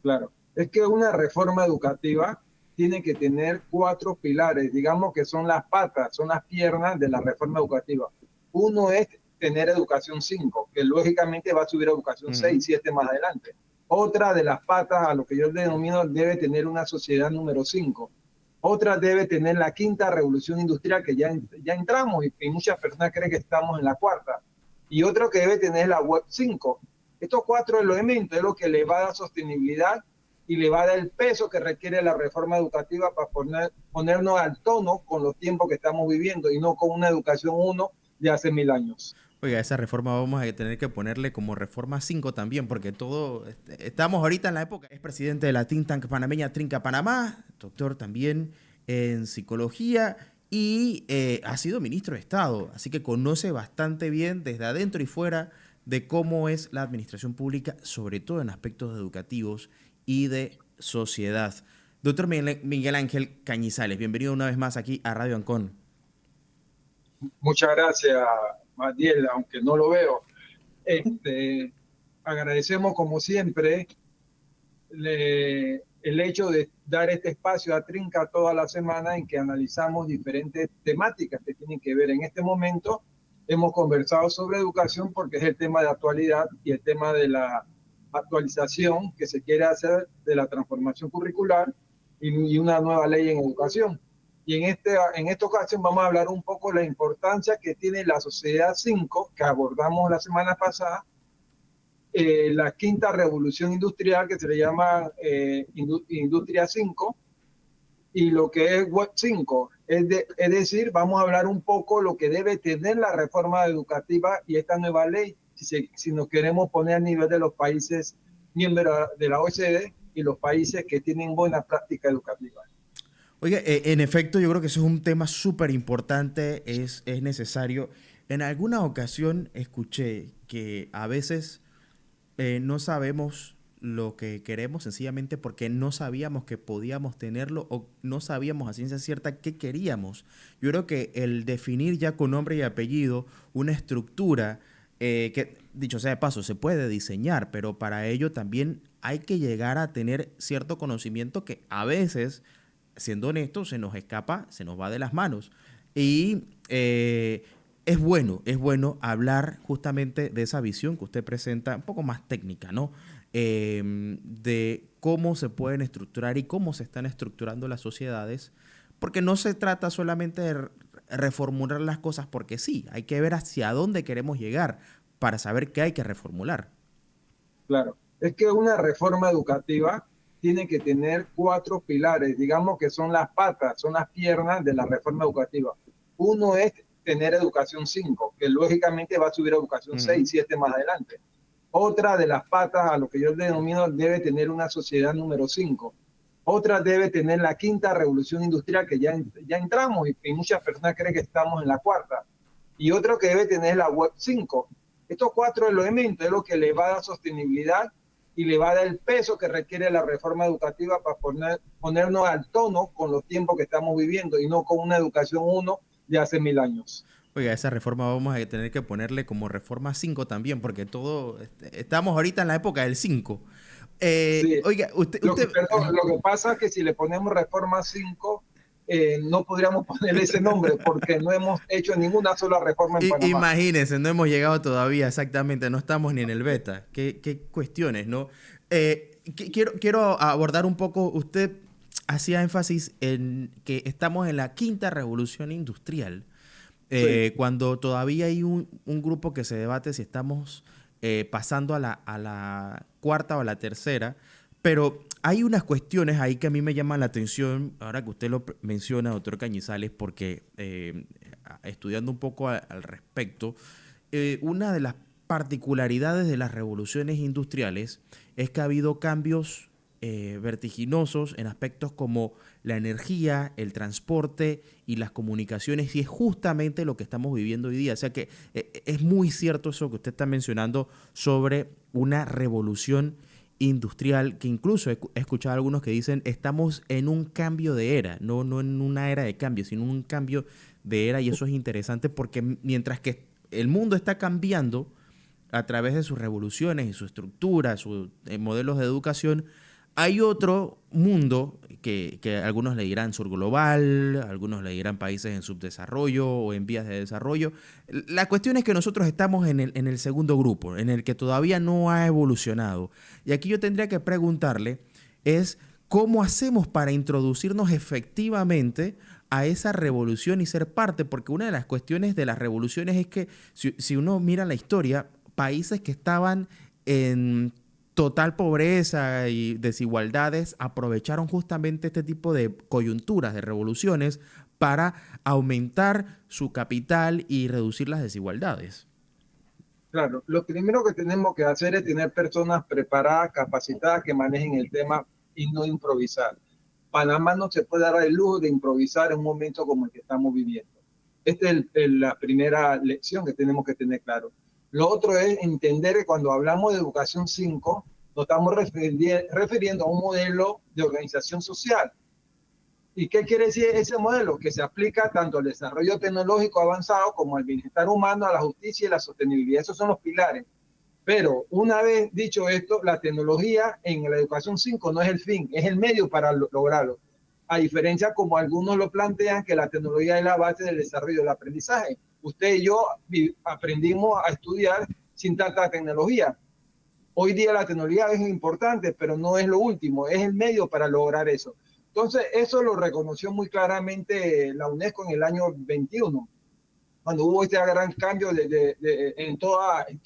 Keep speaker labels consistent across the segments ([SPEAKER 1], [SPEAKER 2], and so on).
[SPEAKER 1] Claro, es que una reforma educativa tiene que tener cuatro pilares, digamos que son las patas, son las piernas de la reforma educativa. Uno es tener educación 5, que lógicamente va a subir a educación 6,
[SPEAKER 2] Ujú.
[SPEAKER 1] 7 más adelante. Otra de las patas, a lo que yo denomino, debe tener una sociedad número 5. Otra debe tener la quinta revolución industrial, que ya entramos y muchas personas creen que estamos en la cuarta. Y otro que debe tener la web 5. Estos cuatro elementos es lo que le va a dar sostenibilidad y le va a dar el peso que requiere la reforma educativa para ponernos al tono con los tiempos que estamos viviendo y no con una educación uno de hace 1000 años.
[SPEAKER 2] Oiga, esa reforma vamos a tener que ponerle como reforma 5 también, porque todo, estamos ahorita en la época, es presidente de la think tank panameña Trinca Panamá, doctor también en psicología y ha sido ministro de Estado, así que conoce bastante bien desde adentro y fuera de cómo es la administración pública, sobre todo en aspectos educativos y de sociedad. Doctor Miguel Ángel Cañizales, bienvenido una vez más aquí a Radio Ancon.
[SPEAKER 1] Muchas gracias, Matiel, aunque no lo veo. Este, Agradecemos como siempre el hecho de dar este espacio a Trinca toda la semana en que analizamos diferentes temáticas que tienen que ver. En este momento hemos conversado sobre educación porque es el tema de actualidad y el tema de la actualización que se quiere hacer de la transformación curricular y una nueva ley en educación. Y en esta ocasión vamos a hablar un poco de la importancia que tiene la sociedad 5 que abordamos la semana pasada, la quinta revolución industrial que se le llama Industria 5 y lo que es Web 5. Es decir, vamos a hablar un poco lo que debe tener la reforma educativa y esta nueva ley si nos queremos poner a nivel de los países miembros de la OECD y los países que tienen buena práctica educativa.
[SPEAKER 2] Oiga, en efecto, yo creo que eso es un tema súper importante, es necesario. En alguna ocasión escuché que a veces no sabemos lo que queremos sencillamente porque no sabíamos que podíamos tenerlo o no sabíamos a ciencia cierta qué queríamos. Yo creo que el definir ya con nombre y apellido una estructura que, dicho sea de paso, se puede diseñar, pero para ello también hay que llegar a tener cierto conocimiento que a veces, siendo honestos, se nos escapa, se nos va de las manos. Y es bueno hablar justamente de esa visión que usted presenta, un poco más técnica, ¿no? De cómo se pueden estructurar y cómo se están estructurando las sociedades, porque no se trata solamente de reformular las cosas porque sí, hay que ver hacia dónde queremos llegar para saber qué hay que reformular.
[SPEAKER 1] Claro, es que una reforma educativa tiene que tener cuatro pilares, digamos que son las patas, son las piernas de la reforma educativa. Uno es tener educación 5, que lógicamente va a subir a educación
[SPEAKER 2] Uh -huh.
[SPEAKER 1] 6, 7 más adelante. Otra de las patas, a lo que yo denomino, debe tener una sociedad número 5. Otra debe tener la quinta revolución industrial, que ya entramos y muchas personas creen que estamos en la cuarta. Y otro que debe tener la web 5. Estos cuatro elementos es lo que le va a dar sostenibilidad y le va a dar el peso que requiere la reforma educativa para ponernos al tono con los tiempos que estamos viviendo y no con una educación uno de hace 1000 años.
[SPEAKER 2] Oiga, esa reforma vamos a tener que ponerle como reforma 5 también, porque todo, estamos ahorita en la época del 5.
[SPEAKER 1] Sí,
[SPEAKER 2] Oiga,
[SPEAKER 1] perdón, lo que pasa es que si le ponemos reforma 5, no podríamos ponerle ese nombre porque no hemos hecho ninguna sola reforma en Panamá.
[SPEAKER 2] imagínense, no hemos llegado todavía exactamente, no estamos ni en el beta. Qué cuestiones, ¿no? Quiero abordar un poco, usted hacía énfasis en que estamos en la quinta revolución industrial,
[SPEAKER 1] Sí,
[SPEAKER 2] cuando todavía hay un grupo que se debate si estamos pasando a la cuarta o a la tercera, pero hay unas cuestiones ahí que a mí me llaman la atención, ahora que usted lo menciona, doctor Cañizales, porque estudiando un poco al respecto, una de las particularidades de las revoluciones industriales es que ha habido cambios vertiginosos en aspectos como la energía, el transporte y las comunicaciones, y es justamente lo que estamos viviendo hoy día. O sea que es muy cierto eso que usted está mencionando sobre una revolución industrial, que incluso he escuchado a algunos que dicen estamos en un cambio de era, no en una era de cambio, sino un cambio de era, y eso es interesante porque mientras que el mundo está cambiando a través de sus revoluciones y su estructura, sus modelos de educación, Hay otro mundo que algunos le dirán sur global, algunos le dirán países en subdesarrollo o en vías de desarrollo. La cuestión es que nosotros estamos en el segundo grupo, en el que todavía no ha evolucionado. Y aquí yo tendría que preguntarle es cómo hacemos para introducirnos efectivamente a esa revolución y ser parte, porque una de las cuestiones de las revoluciones es que si uno mira la historia, países que estaban en total pobreza y desigualdades aprovecharon justamente este tipo de coyunturas, de revoluciones, para aumentar su capital y reducir las desigualdades.
[SPEAKER 1] Claro, lo primero que tenemos que hacer es tener personas preparadas, capacitadas, que manejen el tema y no improvisar. Panamá no se puede dar el lujo de improvisar en un momento como el que estamos viviendo. Esta es la primera lección que tenemos que tener claro. Lo otro es entender que cuando hablamos de educación 5, nos estamos refiriendo a un modelo de organización social. ¿Y qué quiere decir ese modelo? Que se aplica tanto al desarrollo tecnológico avanzado como al bienestar humano, a la justicia y la sostenibilidad. Esos son los pilares. Pero una vez dicho esto, la tecnología en la educación 5 no es el fin, es el medio para lograrlo. A diferencia como algunos lo plantean, que la tecnología es la base del desarrollo del aprendizaje. Usted y yo aprendimos a estudiar sin tanta tecnología. Hoy día la tecnología es importante, pero no es lo último, es el medio para lograr eso. Entonces, eso lo reconoció muy claramente la UNESCO en el año 21, cuando hubo este gran cambio en todo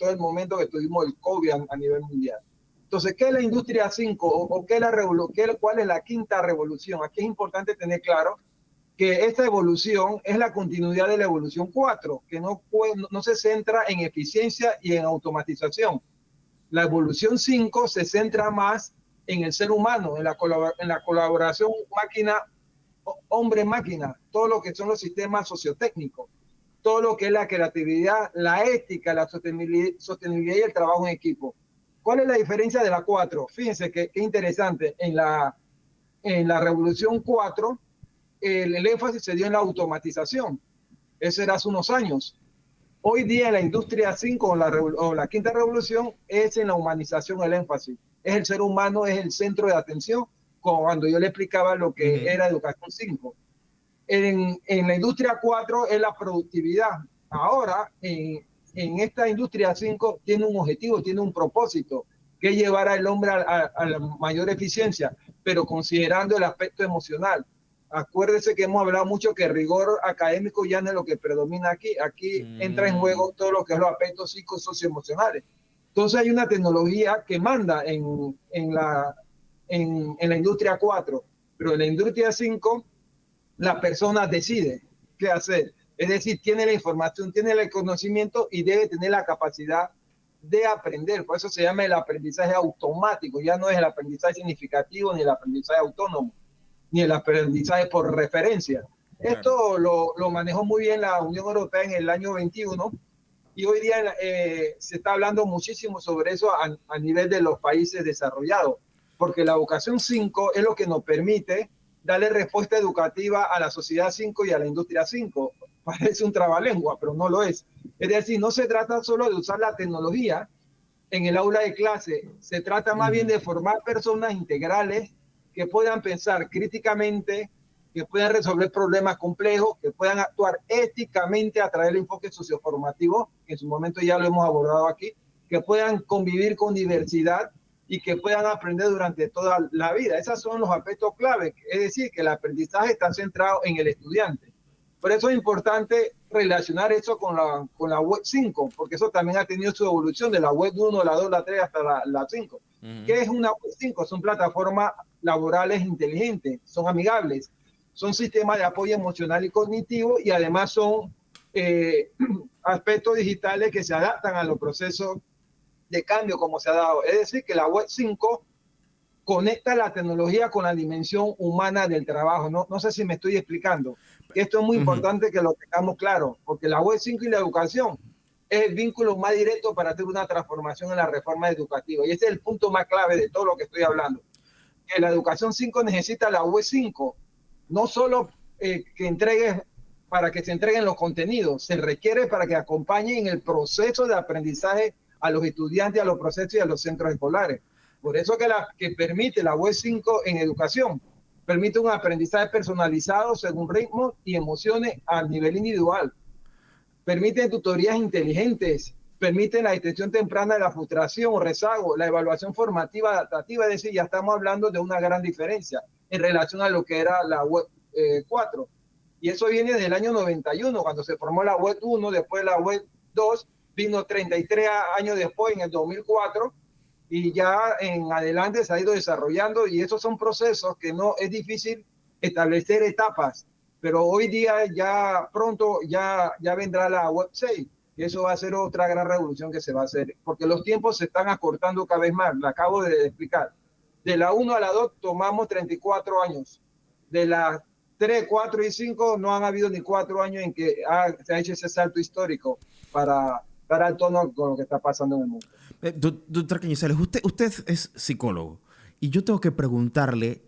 [SPEAKER 1] el momento que tuvimos el COVID a nivel mundial. Entonces, ¿qué es la industria 5? ¿O qué es cuál es la quinta revolución? Aquí es importante tener claro que esta evolución es la continuidad de la evolución 4, que no se centra en eficiencia y en automatización. La evolución 5 se centra más en el ser humano, en la colaboración hombre-máquina, todo lo que son los sistemas sociotécnicos, todo lo que es la creatividad, la ética, la sostenibilidad y el trabajo en equipo. ¿Cuál es la diferencia de la 4? Fíjense que interesante, en la revolución 4, el énfasis se dio en la automatización. Eso era hace unos años. Hoy día en la industria 5 o la quinta revolución es en la humanización el énfasis. Es el ser humano, es el centro de atención, cuando yo le explicaba lo que era educación 5. En la industria 4 es la productividad. Ahora, en esta industria 5 tiene un objetivo, tiene un propósito, que es llevar al hombre a la mayor eficiencia, pero considerando el aspecto emocional. Acuérdese que hemos hablado mucho que el rigor académico ya no es lo que predomina aquí. Aquí entra en juego todo lo que es los aspectos psicosocioemocionales. Entonces hay una tecnología que manda en la industria 4, pero en la industria 5 la persona decide qué hacer. Es decir, tiene la información, tiene el conocimiento y debe tener la capacidad de aprender. Por eso se llama el aprendizaje automático. Ya no es el aprendizaje significativo ni el aprendizaje autónomo, ni el aprendizaje por referencia. Claro. Esto lo manejó muy bien la Unión Europea en el año 21 y hoy día se está hablando muchísimo sobre eso a nivel de los países desarrollados, porque la educación 5 es lo que nos permite darle respuesta educativa a la sociedad 5 y a la industria 5. Parece un trabalengua, pero no lo es. Es decir, no se trata solo de usar la tecnología en el aula de clase, se trata más bien de formar personas integrales que puedan pensar críticamente, que puedan resolver problemas complejos, que puedan actuar éticamente a través del enfoque socioformativo, que en su momento ya lo hemos abordado aquí, que puedan convivir con diversidad y que puedan aprender durante toda la vida. Esos son los aspectos clave, es decir, que el aprendizaje está centrado en el estudiante. Por eso es importante relacionar eso con la web 5, porque eso también ha tenido su evolución de la web 1, la 2, la 3 hasta la 5. ¿Qué es una web 5? Son plataformas laborales inteligentes, son amigables, son sistemas de apoyo emocional y cognitivo y además son aspectos digitales que se adaptan a los procesos de cambio como se ha dado. Es decir, que la web 5 conecta la tecnología con la dimensión humana del trabajo. No sé si me estoy explicando. Esto es muy importante que lo tengamos claro, porque la web 5 y la educación es el vínculo más directo para hacer una transformación en la reforma educativa. Y ese es el punto más clave de todo lo que estoy hablando. Que la educación 5 necesita la web 5, no solo para que se entreguen los contenidos, se requiere para que acompañen el proceso de aprendizaje a los estudiantes, a los procesos y a los centros escolares. Por eso que permite la web 5 en educación. Permite un aprendizaje personalizado según ritmos y emociones a nivel individual. Permite tutorías inteligentes. Permite la detección temprana de la frustración o rezago, la evaluación formativa adaptativa. Es decir, ya estamos hablando de una gran diferencia en relación a lo que era la web 4. Y eso viene del año 91, cuando se formó la web 1, después la web 2, vino 33 años después, en el 2004, y ya en adelante se ha ido desarrollando, y esos son procesos que no es difícil establecer etapas, pero hoy día ya pronto ya vendrá la web 6, y eso va a ser otra gran revolución que se va a hacer, porque los tiempos se están acortando cada vez más, lo acabo de explicar. De la 1 a la 2 tomamos 34 años, de la 3, 4 y 5 no han habido ni 4 años en que se ha hecho ese salto histórico para estar al tono con lo que está pasando en el mundo.
[SPEAKER 2] Doctor Cañizales, usted es psicólogo y yo tengo que preguntarle,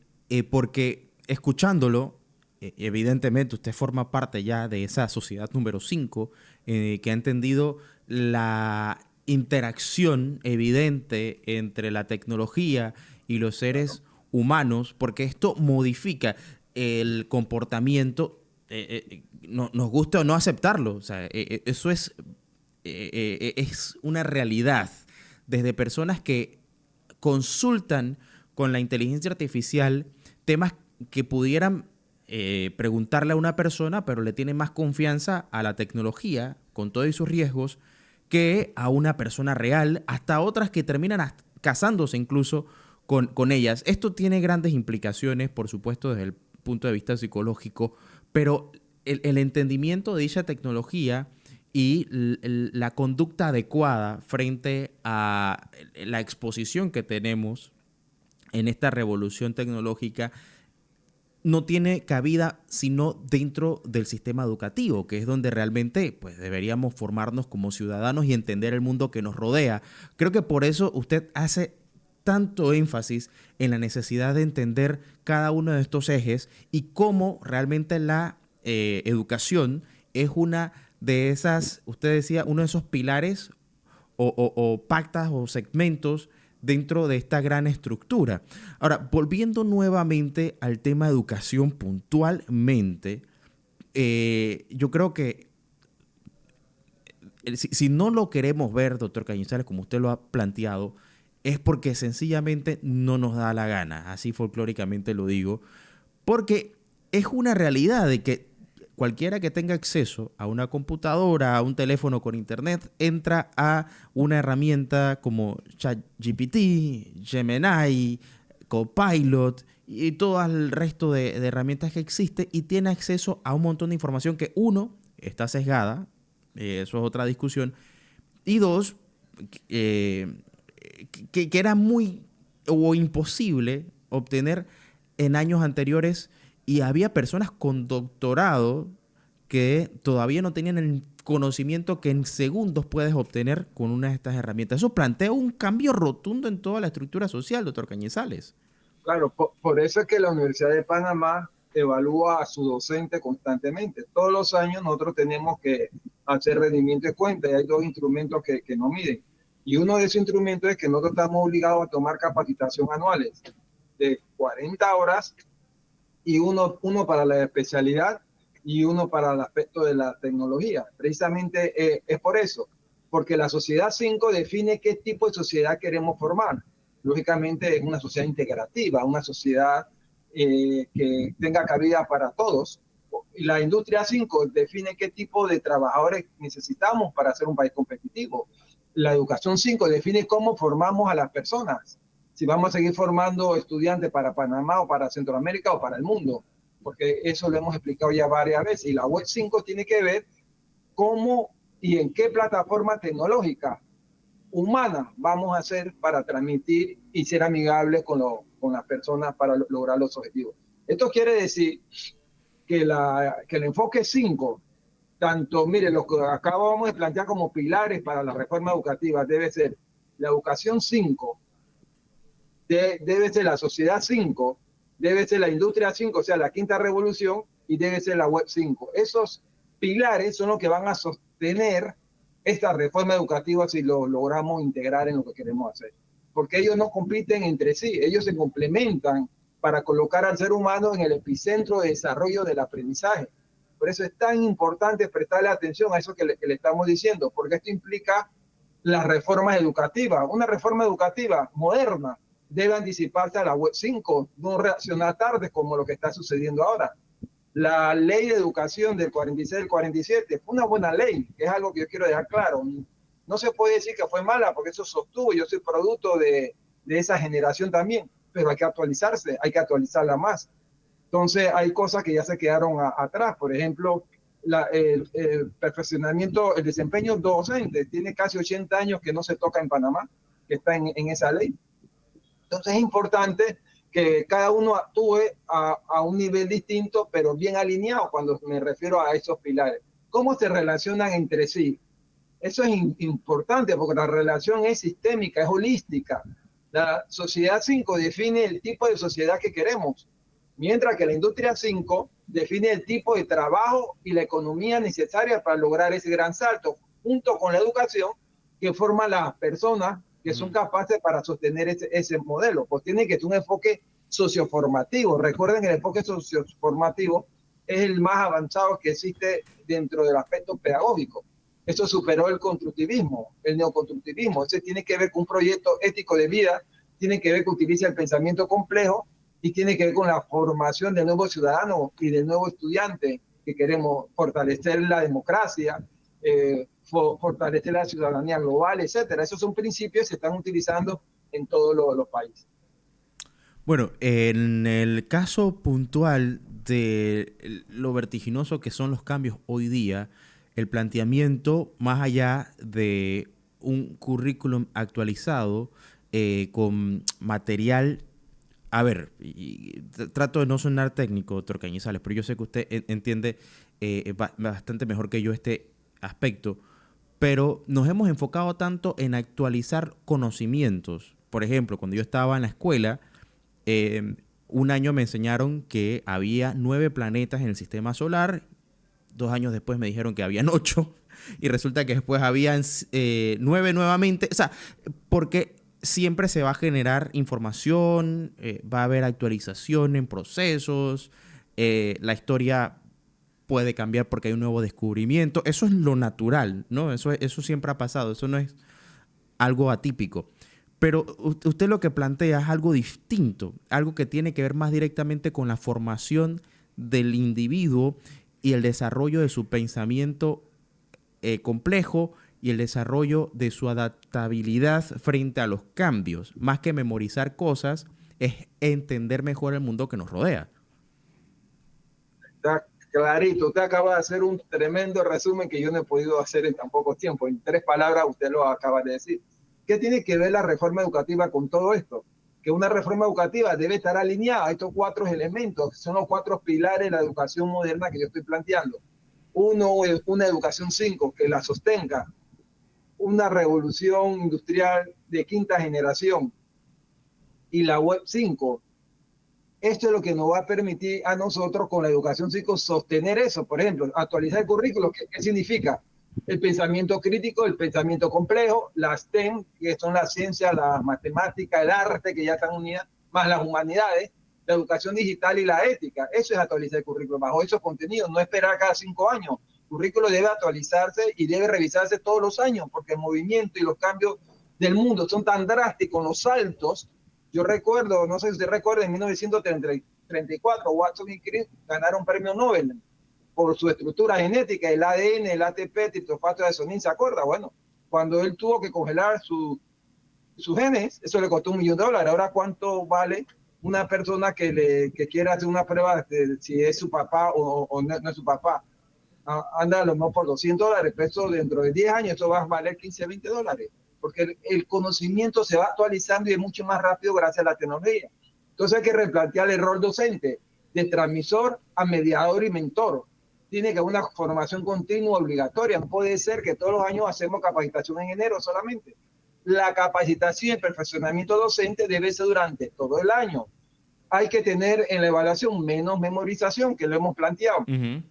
[SPEAKER 2] porque escuchándolo, evidentemente usted forma parte ya de esa sociedad número 5 que ha entendido la interacción evidente entre la tecnología y los seres humanos, porque esto modifica el comportamiento, nos gusta o no aceptarlo. O sea, eso es una realidad. Desde personas que consultan con la inteligencia artificial temas que pudieran preguntarle a una persona, pero le tienen más confianza a la tecnología, con todos sus riesgos, que a una persona real, hasta otras que terminan casándose incluso con ellas. Esto tiene grandes implicaciones, por supuesto, desde el punto de vista psicológico, pero el entendimiento de dicha tecnología y la conducta adecuada frente a la exposición que tenemos en esta revolución tecnológica no tiene cabida sino dentro del sistema educativo, que es donde realmente pues, deberíamos formarnos como ciudadanos y entender el mundo que nos rodea. Creo que por eso usted hace tanto énfasis en la necesidad de entender cada uno de estos ejes y cómo realmente la educación es una de esas, usted decía, uno de esos pilares o pactas o segmentos dentro de esta gran estructura. Ahora, volviendo nuevamente al tema de educación puntualmente, yo creo que si no lo queremos ver, doctor Cañizales, como usted lo ha planteado, es porque sencillamente no nos da la gana, así folclóricamente lo digo, porque es una realidad de que cualquiera que tenga acceso a una computadora, a un teléfono con internet, entra a una herramienta como ChatGPT, Gemini, Copilot y todo el resto de herramientas que existe y tiene acceso a un montón de información que, uno, está sesgada, eso es otra discusión, y dos, que era muy o imposible obtener en años anteriores. Y había personas con doctorado que todavía no tenían el conocimiento que en segundos puedes obtener con una de estas herramientas. Eso plantea un cambio rotundo en toda la estructura social, doctor Cañizales.
[SPEAKER 1] Claro, por eso es que la Universidad de Panamá evalúa a su docente constantemente. Todos los años nosotros tenemos que hacer rendimiento de cuenta y hay dos instrumentos que nos miden. Y uno de esos instrumentos es que nosotros estamos obligados a tomar capacitación anuales de 40 horas y uno para la especialidad y uno para el aspecto de la tecnología. Precisamente es por eso, porque la sociedad 5 define qué tipo de sociedad queremos formar. Lógicamente es una sociedad integrativa, una sociedad que tenga cabida para todos. Y la industria 5 define qué tipo de trabajadores necesitamos para ser un país competitivo. La educación 5 define cómo formamos a las personas. Si vamos a seguir formando estudiantes para Panamá o para Centroamérica o para el mundo, porque eso lo hemos explicado ya varias veces. Y la web 5 tiene que ver cómo y en qué plataforma tecnológica humana vamos a hacer para transmitir y ser amigables con las personas para lograr los objetivos. Esto quiere decir que el enfoque 5, tanto, mire, lo que acabamos de plantear como pilares para la reforma educativa, debe ser la educación 5, debe ser la sociedad 5, debe ser la industria 5, o sea, la quinta revolución, y debe ser la web 5. Esos pilares son los que van a sostener esta reforma educativa si lo logramos integrar en lo que queremos hacer. porque ellos no compiten entre sí, ellos se complementan para colocar al ser humano en el epicentro de desarrollo del aprendizaje. Por eso es tan importante prestarle atención a eso que le estamos diciendo, porque esto implica las reformas educativas. Una reforma educativa moderna debe anticiparse a la Web 5, no reaccionar tarde como lo que está sucediendo ahora. La ley de educación del 46 y del 47 fue una buena ley, que es algo que yo quiero dejar claro. No se puede decir que fue mala, porque eso sostuvo, yo soy producto de esa generación también, pero hay que actualizarse, hay que actualizarla más. Entonces hay cosas que ya se quedaron atrás, por ejemplo, el perfeccionamiento, el desempeño docente, tiene casi 80 años que no se toca en Panamá, que está en esa ley. Entonces es importante que cada uno actúe a un nivel distinto, pero bien alineado cuando me refiero a esos pilares. ¿Cómo se relacionan entre sí? Eso es importante porque la relación es sistémica, es holística. La sociedad 5 define el tipo de sociedad que queremos, mientras que la industria 5 define el tipo de trabajo y la economía necesaria para lograr ese gran salto, junto con la educación que forma las personas que son capaces para sostener ese modelo. Pues tiene que ser un enfoque socioformativo. Recuerden que el enfoque socioformativo es el más avanzado que existe dentro del aspecto pedagógico. Eso superó el constructivismo, el neoconstructivismo. Ese tiene que ver con un proyecto ético de vida, tiene que ver con que utiliza el pensamiento complejo y tiene que ver con la formación del nuevo ciudadano y del nuevo estudiante, que queremos fortalecer la democracia, fortalecer la ciudadanía global, etcétera. Esos son principios que se están utilizando en todos los países.
[SPEAKER 2] Bueno, en el caso puntual de lo vertiginoso que son los cambios hoy día, el planteamiento, más allá de un currículum actualizado con material, a ver, y trato de no sonar técnico, doctor Cañizales, pero yo sé que usted entiende bastante mejor que yo este aspecto, pero nos hemos enfocado tanto en actualizar conocimientos. Por ejemplo, cuando yo estaba en la escuela, un año me enseñaron que había 9 planetas en el sistema solar. 2 años después me dijeron que habían 8 y resulta que después habían 9 nuevamente. O sea, porque siempre se va a generar información, va a haber actualización en procesos, la historia puede cambiar porque hay un nuevo descubrimiento. Eso es lo natural, ¿no? Eso siempre ha pasado, eso no es algo atípico. Pero usted lo que plantea es algo distinto, algo que tiene que ver más directamente con la formación del individuo y el desarrollo de su pensamiento complejo y el desarrollo de su adaptabilidad frente a los cambios. Más que memorizar cosas, es entender mejor el mundo que nos rodea.
[SPEAKER 1] Está clarito. Usted acaba de hacer un tremendo resumen que yo no he podido hacer en tan poco tiempo. En 3 palabras usted lo acaba de decir. ¿Qué tiene que ver la reforma educativa con todo esto? Que una reforma educativa debe estar alineada a estos 4 elementos, que son los 4 pilares de la educación moderna que yo estoy planteando. Uno es una educación 5 que la sostenga, una revolución industrial de 5ª generación y la Web 5. Esto es lo que nos va a permitir a nosotros con la educación 5 sostener eso. Por ejemplo, actualizar el currículo. ¿Qué significa? El pensamiento crítico, el pensamiento complejo, las STEM, que son las ciencias, las matemáticas, el arte, que ya están unidas, más las humanidades, la educación digital y la ética. Eso es actualizar el currículo, bajo esos contenidos, no esperar cada 5 años. El currículo debe actualizarse y debe revisarse todos los años, porque el movimiento y los cambios del mundo son tan drásticos, los saltos. Yo recuerdo, no sé si usted recuerda, en 1934, Watson y Crick ganaron premio Nobel por su estructura genética, el ADN, el ATP, triptofano de adenosina, ¿se acuerda? Bueno, cuando él tuvo que congelar sus genes, eso le costó $1 millón. Ahora, ¿cuánto vale una persona que quiera hacer una prueba de si es su papá o no es su papá? Anda a lo mejor por $200, pero eso dentro de 10 años eso va a valer $15, $20, porque el conocimiento se va actualizando y es mucho más rápido gracias a la tecnología. Entonces hay que replantear el rol docente, de transmisor a mediador y mentor. Tiene que haber una formación continua obligatoria. No puede ser que todos los años hacemos capacitación en enero solamente. La capacitación y el perfeccionamiento docente debe ser durante todo el año. Hay que tener en la evaluación menos memorización, que lo hemos planteado.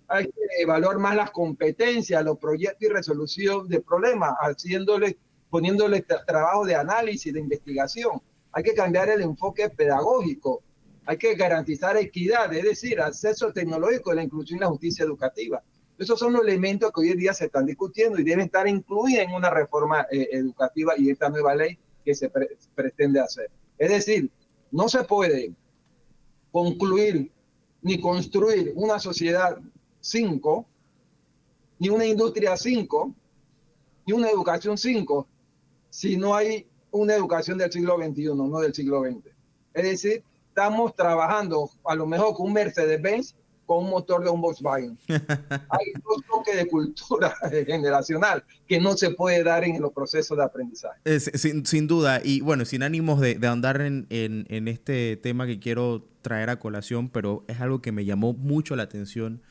[SPEAKER 1] Hay que evaluar más las competencias, los proyectos y resolución de problemas, haciéndole poniéndole trabajo de análisis, de investigación. Hay que cambiar el enfoque pedagógico. Hay que garantizar equidad, es decir, acceso tecnológico, la inclusión y la justicia educativa. Esos son los elementos que hoy en día se están discutiendo y deben estar incluidos en una reforma educativa y esta nueva ley que se pretende hacer. Es decir, no se puede concluir ni construir una sociedad 5, ni una industria 5, ni una educación 5, si no hay una educación del siglo XXI, no del siglo XX. Es decir, estamos trabajando a lo mejor con un Mercedes-Benz con un motor de un Volkswagen. Hay dos toques de cultura generacional que no se puede dar en los procesos de aprendizaje.
[SPEAKER 2] Sin duda, y bueno, sin ánimos de ahondar en este tema que quiero traer a colación, pero es algo que me llamó mucho la atención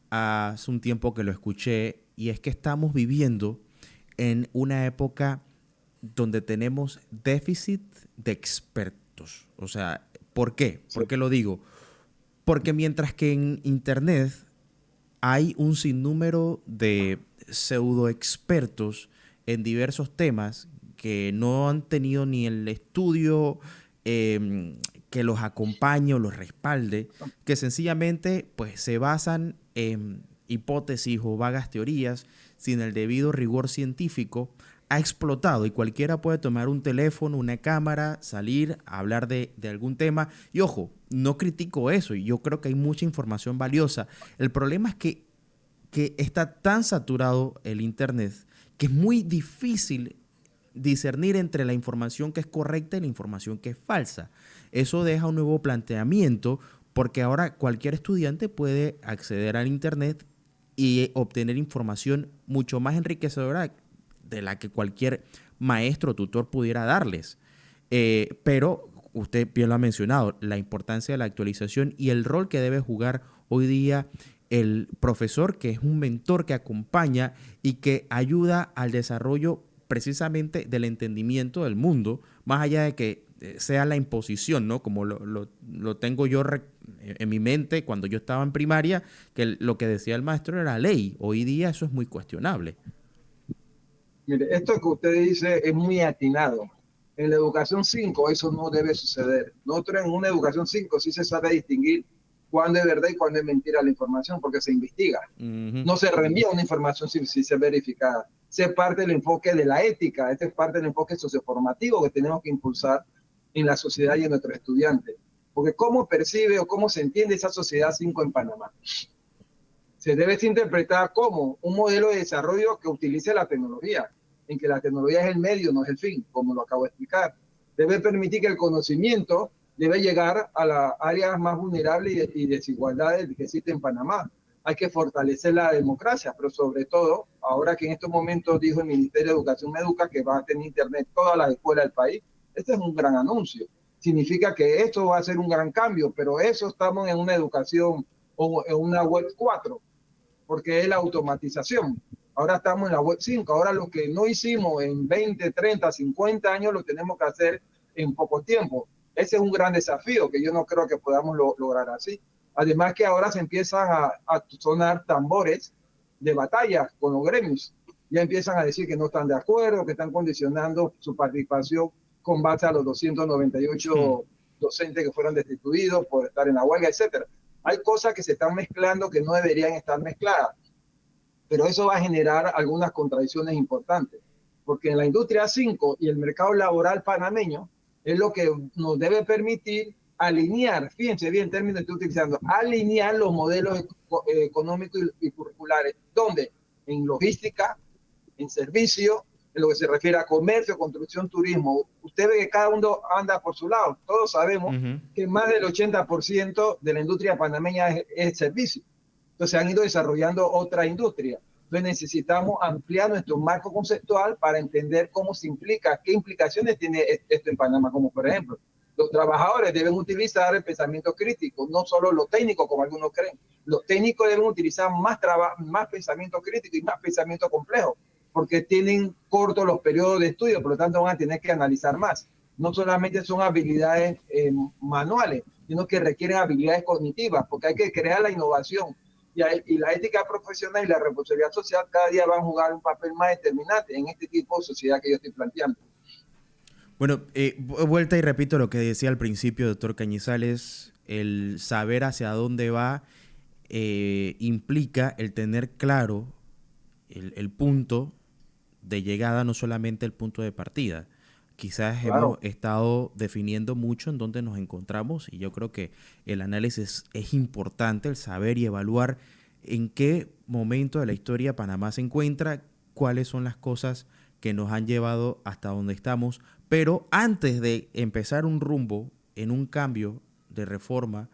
[SPEAKER 2] hace un tiempo que lo escuché, y es que estamos viviendo en una época donde tenemos déficit de expertos. O sea, ¿por qué? ¿Por qué lo digo? Porque mientras que en Internet hay un sinnúmero de pseudoexpertos en diversos temas que no han tenido ni el estudio que los acompañe o los respalde, que sencillamente pues, se basan en hipótesis o vagas teorías sin el debido rigor científico, ha explotado y cualquiera puede tomar un teléfono, una cámara, salir a hablar de algún tema. Y ojo, no critico eso, y yo creo que hay mucha información valiosa. El problema es que está tan saturado el Internet que es muy difícil discernir entre la información que es correcta y la información que es falsa. Eso deja un nuevo planteamiento, porque ahora cualquier estudiante puede acceder al Internet y obtener información mucho más enriquecedora de la que cualquier maestro o tutor pudiera darles. Pero usted bien lo ha mencionado, la importancia de la actualización y el rol que debe jugar hoy día el profesor, que es un mentor que acompaña y que ayuda al desarrollo precisamente del entendimiento del mundo, más allá de que sea la imposición, ¿no? Como lo tengo yo en mi mente cuando yo estaba en primaria, que lo que decía el maestro era ley. Hoy día eso es muy cuestionable.
[SPEAKER 1] Mire, esto que usted dice es muy atinado. En la educación 5 eso no debe suceder. Nosotros en una educación 5 sí se sabe distinguir cuándo es verdad y cuándo es mentira la información, porque se investiga. No se reenvía una información sin ser verificada. Es parte del enfoque de la ética, este es parte del enfoque socioformativo que tenemos que impulsar en la sociedad y en nuestros estudiantes. Porque ¿cómo percibe o cómo se entiende esa sociedad 5 en Panamá? Se debe interpretar como un modelo de desarrollo que utilice la tecnología, en que la tecnología es el medio, no es el fin, como lo acabo de explicar. Debe permitir que el conocimiento debe llegar a las áreas más vulnerables y desigualdades que existen en Panamá. Hay que fortalecer la democracia, pero sobre todo, ahora que en estos momentos dijo el Ministerio de Educación Meduca que va a tener internet todas las escuelas del país, este es un gran anuncio. Significa que esto va a ser un gran cambio, pero eso estamos en una educación o en una web 4, porque es la automatización. Ahora estamos en la web 5. Ahora lo que no hicimos en 20, 30, 50 años lo tenemos que hacer en poco tiempo. Ese es un gran desafío que yo no creo que podamos lograr así. Además que ahora se empiezan a sonar tambores de batalla con los gremios. Ya empiezan a decir que no están de acuerdo, que están condicionando su participación con base a los 298 docentes que fueron destituidos por estar en la huelga, etc. Hay cosas que se están mezclando que no deberían estar mezcladas. Pero eso va a generar algunas contradicciones importantes, porque en la industria 5 y el mercado laboral panameño es lo que nos debe permitir alinear, fíjense bien el término que estoy utilizando, alinear los modelos económicos y curriculares, donde en logística, en servicio, en lo que se refiere a comercio, construcción, turismo. Usted ve que cada uno anda por su lado. Todos sabemos que más del 80% de la industria panameña es servicio. Entonces han ido desarrollando otra industria. Entonces necesitamos ampliar nuestro marco conceptual para entender cómo se implica, qué implicaciones tiene esto en Panamá, como por ejemplo, los trabajadores deben utilizar el pensamiento crítico, no solo lo técnico como algunos creen. Los técnicos deben utilizar más pensamiento crítico y más pensamiento complejo, porque tienen cortos los periodos de estudio, por lo tanto van a tener que analizar más. No solamente son habilidades manuales, sino que requieren habilidades cognitivas, porque hay que crear la innovación. y la ética profesional y la responsabilidad social cada día van a jugar un papel más determinante en este tipo de sociedad que yo estoy planteando.
[SPEAKER 2] Bueno, vuelta y repito lo que decía al principio, doctor Cañizales, el saber hacia dónde va implica el tener claro el punto de llegada, no solamente el punto de partida. Quizás hemos estado definiendo mucho en dónde nos encontramos y yo creo que el análisis es importante, el saber y evaluar en qué momento de la historia Panamá se encuentra, cuáles son las cosas que nos han llevado hasta donde estamos, pero antes de empezar un rumbo en un cambio de reforma,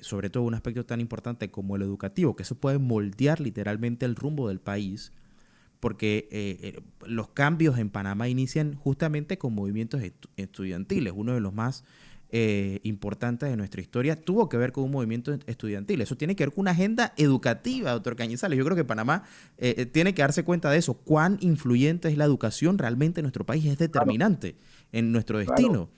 [SPEAKER 2] sobre todo un aspecto tan importante como el educativo, que eso puede moldear literalmente el rumbo del país, porque los cambios en Panamá inician justamente con movimientos estudiantiles. Uno de los más importantes de nuestra historia tuvo que ver con un movimiento estudiantil. Eso tiene que ver con una agenda educativa, doctor Cañizales. Yo creo que Panamá tiene que darse cuenta de eso. Cuán influyente es la educación realmente en nuestro país, es determinante en nuestro destino.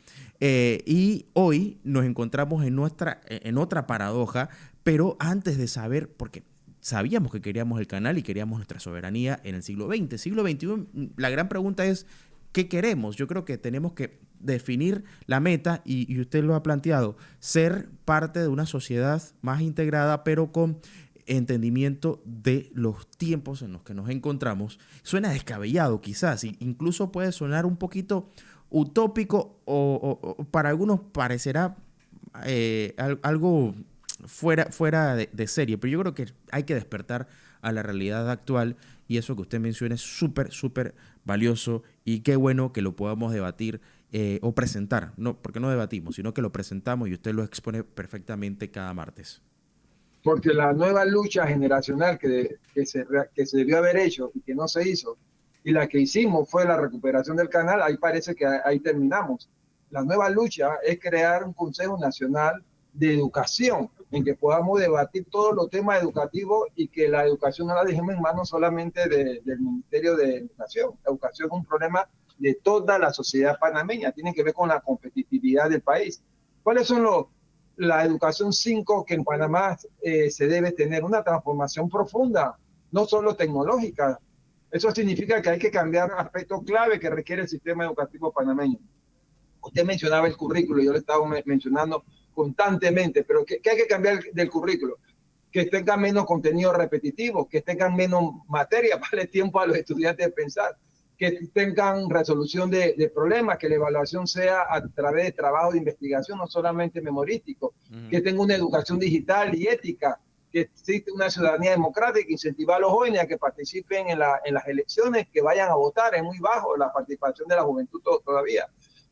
[SPEAKER 2] Y hoy nos encontramos en otra paradoja, pero antes de saber, porque sabíamos que queríamos el canal y queríamos nuestra soberanía en el siglo XX. Siglo XXI, la gran pregunta es, ¿qué queremos? Yo creo que tenemos que definir la meta, y usted lo ha planteado, ser parte de una sociedad más integrada, pero con entendimiento de los tiempos en los que nos encontramos. Suena descabellado quizás, incluso puede sonar un poquito utópico o para algunos parecerá algo fuera de serie, pero yo creo que hay que despertar a la realidad actual y eso que usted menciona es súper, súper valioso y qué bueno que lo podamos debatir o presentar, no, porque no debatimos, sino que lo presentamos y usted lo expone perfectamente cada martes.
[SPEAKER 1] Porque la nueva lucha generacional que se debió haber hecho y que no se hizo, y la que hicimos fue la recuperación del canal, ahí parece que ahí terminamos. La nueva lucha es crear un Consejo Nacional de Educación, en que podamos debatir todos los temas educativos y que la educación no la dejemos en manos solamente del Ministerio de Educación. La educación es un problema de toda la sociedad panameña, tiene que ver con la competitividad del país. ¿Cuáles son la educación 5 que en Panamá se debe tener? Una transformación profunda, no solo tecnológica. Eso significa que hay que cambiar aspectos clave que requiere el sistema educativo panameño. Usted mencionaba el currículo, yo le estaba mencionando constantemente, pero ¿qué hay que cambiar del currículo? Que tenga menos contenido repetitivo, que tengan menos materia para darle tiempo a los estudiantes de pensar, que tengan resolución de problemas, que la evaluación sea a través de trabajo de investigación, no solamente memorístico, que tenga una educación digital y ética, que existe una ciudadanía democrática, incentivar a los jóvenes a que participen en las elecciones, que vayan a votar. Es muy bajo la participación de la juventud todavía.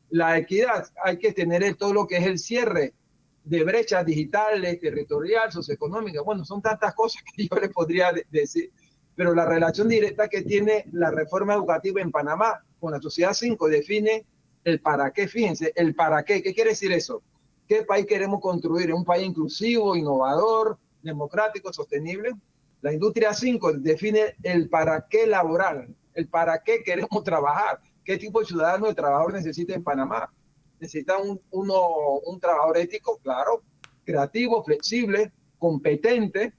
[SPEAKER 1] La equidad, hay que tener todo lo que es el cierre de brechas digitales, territorial, socioeconómica. Bueno, son tantas cosas que yo le podría decir, pero la relación directa que tiene la reforma educativa en Panamá con la sociedad 5 define el para qué. Fíjense, el para qué. ¿Qué quiere decir eso? ¿Qué país queremos construir? ¿Un país inclusivo, innovador, democrático, sostenible? La industria 5 define el para qué laboral, el para qué queremos trabajar, qué tipo de ciudadano, de trabajador necesita en Panamá. Necesita un trabajador ético, claro, creativo, flexible, competente.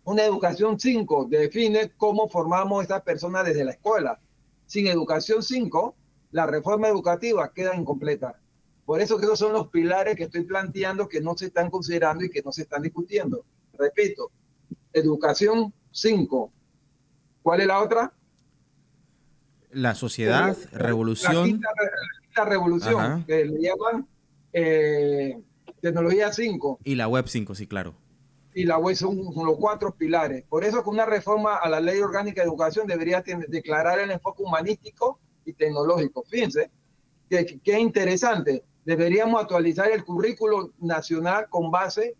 [SPEAKER 1] Una educación 5 define cómo formamos a estas personas desde la escuela. Sin educación 5, la reforma educativa queda incompleta. Por eso que esos son los pilares que estoy planteando que no se están considerando y que no se están discutiendo. Repito, educación 5. ¿Cuál es la otra?
[SPEAKER 2] La sociedad, revolución.
[SPEAKER 1] La revolución, que le llaman tecnología 5.
[SPEAKER 2] Y la web 5, sí, claro.
[SPEAKER 1] Y la web son los 4 pilares. Por eso que una reforma a la Ley Orgánica de Educación debería declarar el enfoque humanístico y tecnológico. Fíjense, que interesante. Deberíamos actualizar el currículo nacional con base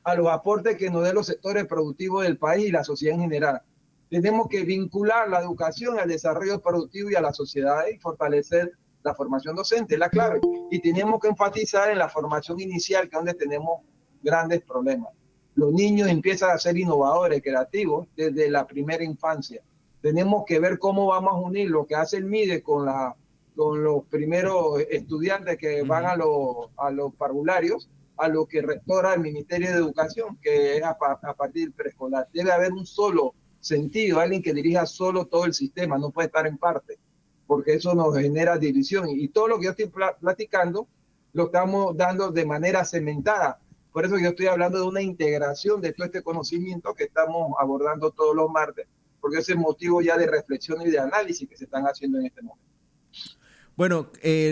[SPEAKER 1] a los aportes que nos den los sectores productivos del país y la sociedad en general. Tenemos que vincular la educación al desarrollo productivo y a la sociedad y fortalecer la formación docente, es la clave. Y tenemos que enfatizar en la formación inicial, que es donde tenemos grandes problemas. Los niños empiezan a ser innovadores, creativos, desde la primera infancia. Tenemos que ver cómo vamos a unir lo que hace el MIDE con los primeros estudiantes que van a los parvularios, a lo que rectora el Ministerio de Educación, que es a partir del preescolar. Debe haber un solo sentido, alguien que dirija solo todo el sistema, no puede estar en parte, porque eso nos genera división. Y todo lo que yo estoy platicando lo estamos dando de manera cementada. Por eso yo estoy hablando de una integración de todo este conocimiento que estamos abordando todos los martes, porque es el motivo ya de reflexión y de análisis que se están haciendo en este momento.
[SPEAKER 2] Bueno,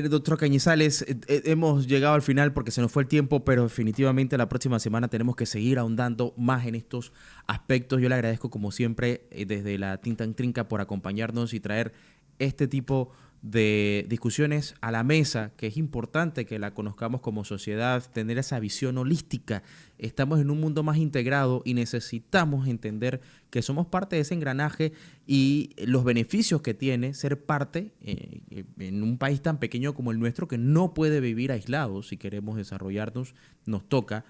[SPEAKER 2] doctor Cañizales, hemos llegado al final porque se nos fue el tiempo, pero definitivamente la próxima semana tenemos que seguir ahondando más en estos aspectos. Yo le agradezco como siempre desde la Tinta en Trinca por acompañarnos y traer este tipo de discusiones a la mesa, que es importante que la conozcamos como sociedad, tener esa visión holística. Estamos en un mundo más integrado y necesitamos entender que somos parte de ese engranaje y los beneficios que tiene ser parte en un país tan pequeño como el nuestro, que no puede vivir aislado. Si queremos desarrollarnos, nos toca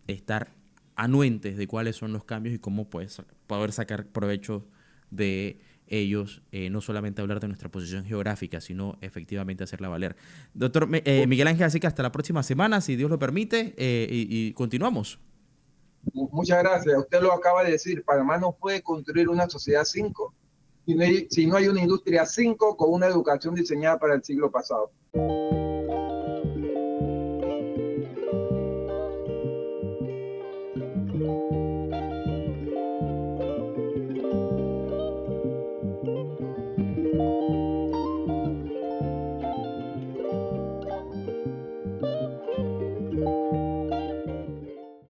[SPEAKER 2] estar anuentes de cuáles son los cambios y cómo pues, poder sacar provecho de ellos, no solamente hablar de nuestra posición geográfica, sino efectivamente hacerla valer. Doctor Miguel Ángel, así que hasta la próxima semana, si Dios lo permite, y continuamos.
[SPEAKER 1] Muchas gracias. Usted lo acaba de decir, Panamá no puede construir una sociedad 5 si no hay una industria 5 con una educación diseñada para el siglo pasado.